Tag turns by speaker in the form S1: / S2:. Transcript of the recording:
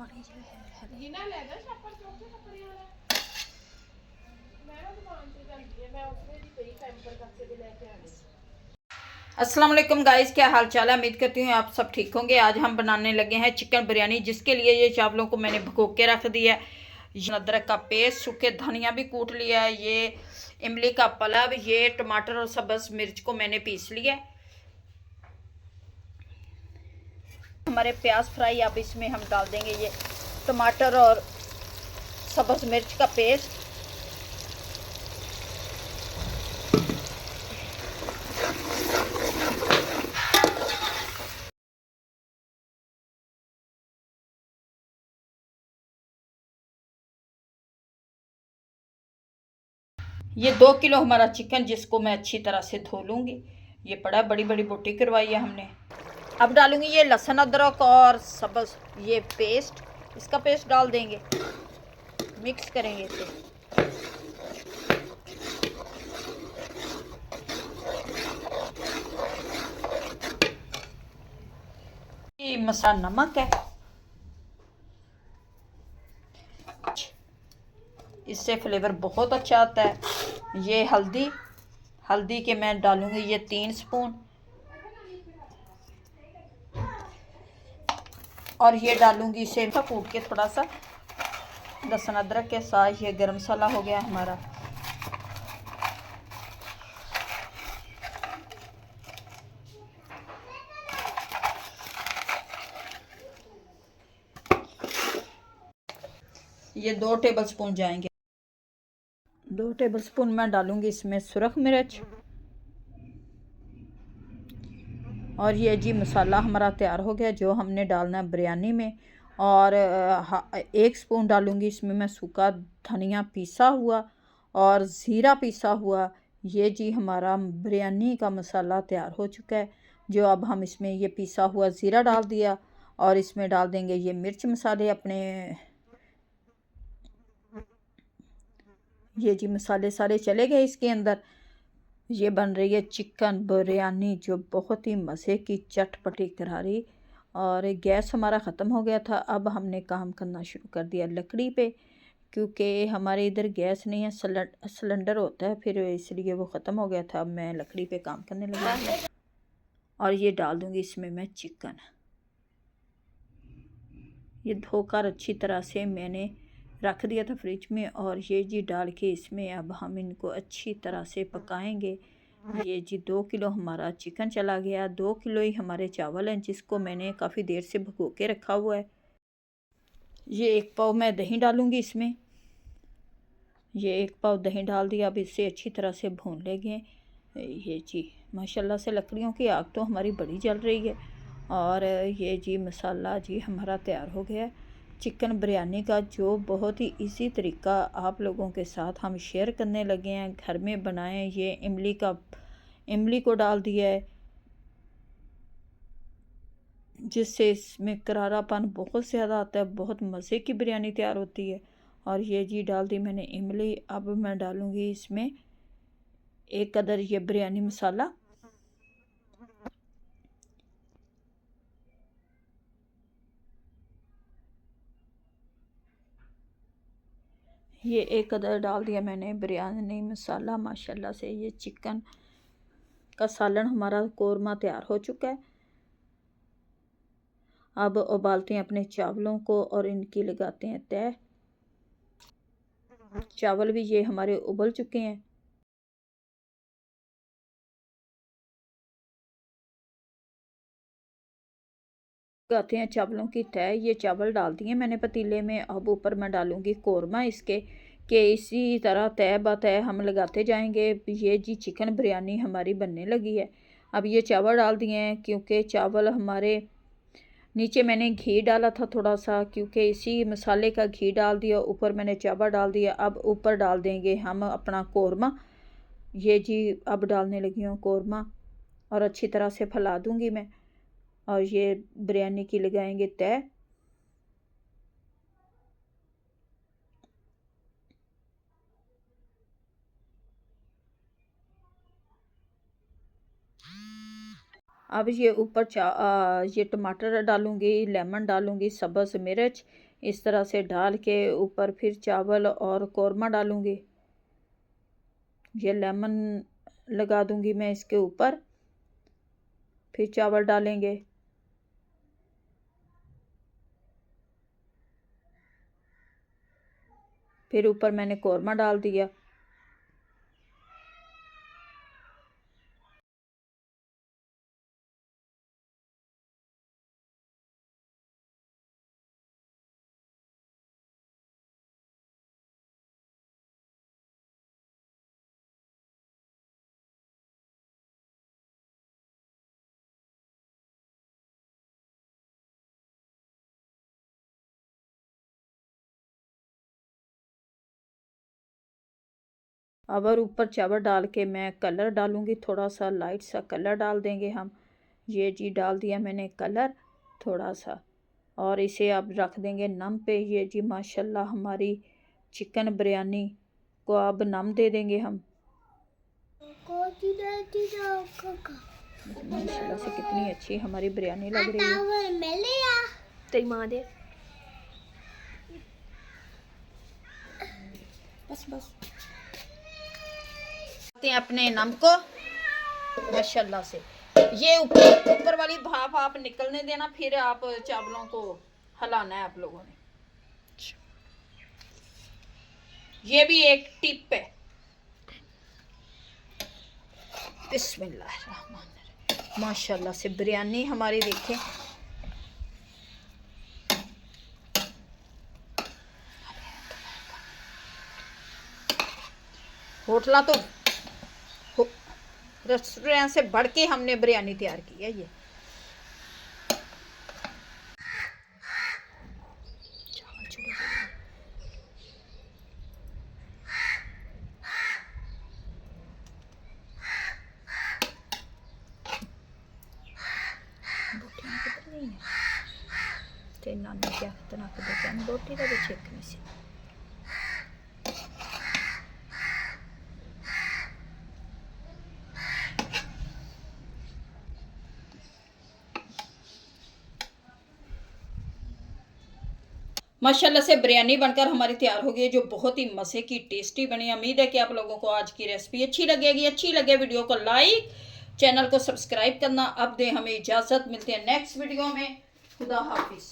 S1: जिन्ना लेगा छापर चौके कपड़े वाला मैं ना दुकान से जाती है मैं उसमें भी कई पैम्पर करके भी लेके आने। अस्सलाम वालेकुम गाइस, क्या हाल चाल है। उम्मीद करती हूँ आप सब ठीक होंगे। आज हम बनाने लगे हैं चिकन बिरयानी, जिसके लिए ये चावलों को मैंने भिगो के रख दिया है। अदरक का पेस्ट, सूखे धनिया भी कूट लिया है, ये इमली का पल्प, ये टमाटर और सब्ज मिर्च को मैंने पीस लिया है। हमारे प्याज फ्राई, अब इसमें हम डाल देंगे ये टमाटर और सब्ज मिर्च का पेस्ट। ये 2 किलो हमारा चिकन, जिसको मैं अच्छी तरह से धो लूँगी। ये पड़ा, बड़ी बड़ी बोटी करवाई है हमने। अब डालूंगी ये लहसुन अदरक और सब्ज ये पेस्ट, इसका पेस्ट डाल देंगे, मिक्स करेंगे इसे। ये मसाला नमक है, इससे फ्लेवर बहुत अच्छा आता है। ये हल्दी, हल्दी के मैं डालूंगी ये 3 स्पून, और ये डालूंगी इसे कूट के थोड़ा सा लहसुन अदरक के साथ। ये गरम मसाला हो गया हमारा। ये 2 टेबलस्पून जाएंगे। 2 टेबलस्पून मैं डालूंगी इसमें सुरख मिर्च, और ये जी मसाला हमारा तैयार हो गया जो हमने डालना है बिरयानी में। और 1 स्पून डालूंगी इसमें मैं सूखा धनिया पीसा हुआ और ज़ीरा पीसा हुआ। ये जी हमारा बिरयानी का मसाला तैयार हो चुका है, जो अब हम इसमें ये पीसा हुआ ज़ीरा डाल दिया, और इसमें डाल देंगे ये मिर्च मसाले अपने। ये जी मसाले सारे चले गए इसके अंदर। ये बन रही है चिकन बिरयानी, जो बहुत ही मज़े की चटपटी करारी। और गैस हमारा ख़त्म हो गया था, अब हमने काम करना शुरू कर दिया लकड़ी पे, क्योंकि हमारे इधर गैस नहीं है, सिलेंडर होता है, फिर इसलिए वो ख़त्म हो गया था। अब मैं लकड़ी पे काम करने लगा, और ये डाल दूँगी इसमें मैं चिकन। ये धोकर अच्छी तरह से मैंने रख दिया था फ्रिज में, और ये जी डाल के इसमें अब हम इनको अच्छी तरह से पकाएंगे। ये जी 2 किलो हमारा चिकन चला गया, 2 किलो ही हमारे चावल हैं, जिसको मैंने काफ़ी देर से भिगो के रखा हुआ है। ये 1 पाव मैं दही डालूंगी इसमें। ये 1 पाव दही डाल दिया। अब इसे अच्छी तरह से भून लेंगे। ये जी माशाल्लाह से लकड़ियों की आग तो हमारी बड़ी जल रही है। और ये जी मसाला जी हमारा तैयार हो गया है चिकन बिरयानी का, जो बहुत ही इजी तरीका आप लोगों के साथ हम शेयर करने लगे हैं। घर में बनाएं। ये इमली को डाल दिया है, जिससे इसमें करारापन बहुत ज़्यादा आता है, बहुत मज़े की बिरयानी तैयार होती है। और ये जी डाल दी मैंने इमली। अब मैं डालूँगी इसमें 1 कदर ये बिरयानी मसाला, ये 1 कदर डाल दिया मैंने बिरयानी मसाला। माशाल्लाह से ये चिकन का सालन हमारा कोरमा तैयार हो चुका है। अब उबालते हैं अपने चावलों को और इनकी लगाते हैं तह। चावल भी ये हमारे उबल चुके हैं। लगाते हैं चावलों की तह। ये चावल डाल दिए मैंने पतीले में। अब ऊपर मैं डालूंगी कोरमा इसके, कि इसी तरह तह ब तह हम लगाते जाएंगे। ये जी चिकन बिरयानी हमारी बनने लगी है। अब ये चावल डाल दिए हैं, क्योंकि चावल हमारे नीचे मैंने घी डाला था थोड़ा सा, क्योंकि इसी मसाले का घी डाल दिया। ऊपर मैंने चावल डाल दिया। अब ऊपर डाल देंगे हम अपना कोरमा। ये जी अब डालने लगी हूँ कोरमा, और अच्छी तरह से फैला दूंगी मैं। और ये बिरयानी की लगाएंगे तह। अब ये ऊपर ये टमाटर डालूंगी, लेमन डालूंगी, सब्ज़ मिर्च, इस तरह से डाल के ऊपर फिर चावल और कौरमा डालूँगी। ये लेमन लगा दूँगी मैं इसके ऊपर, फिर चावल डालेंगे। फिर ऊपर मैंने कौरमा डाल दिया। अब और ऊपर चावल डाल के मैं कलर डालूँगी, थोड़ा सा लाइट सा कलर डाल देंगे हम। ये जी डाल दिया मैंने कलर थोड़ा सा, और इसे अब रख देंगे नम पे। ये जी माशाल्लाह हमारी चिकन बिरयानी को अब नम दे देंगे हम। माशाल्लाह से कितनी अच्छी हमारी बिरयानी लग रही है।
S2: तेरी माँ दे। बस बस
S1: अपने नम को माशाल्लाह से। ये ऊपर वाली भाप आप निकलने देना, फिर आप चावलों को हिलाना है आप लोगों ने। ये भी एक टिप है। बिस्मिल्लाहिर्रहमानिर्रहीम। माशाल्लाह से बिरयानी हमारी देखें। होटला तो रेस्टोरेंट से बढ़ के हमने बिरयानी तैयार की है। ये ते नानी क्या कितना कर देते हैं रोटी का भी छेकने से। माशाल्लाह से बिरयानी बनकर हमारी तैयार हो गई है, जो बहुत ही मज़े की टेस्टी बनी। उम्मीद है कि आप लोगों को आज की रेसिपी अच्छी लगेगी। अच्छी लगे वीडियो को लाइक, चैनल को सब्सक्राइब करना। अब दे हमें इजाज़त, मिलते हैं नेक्स्ट वीडियो में। खुदा हाफिज़।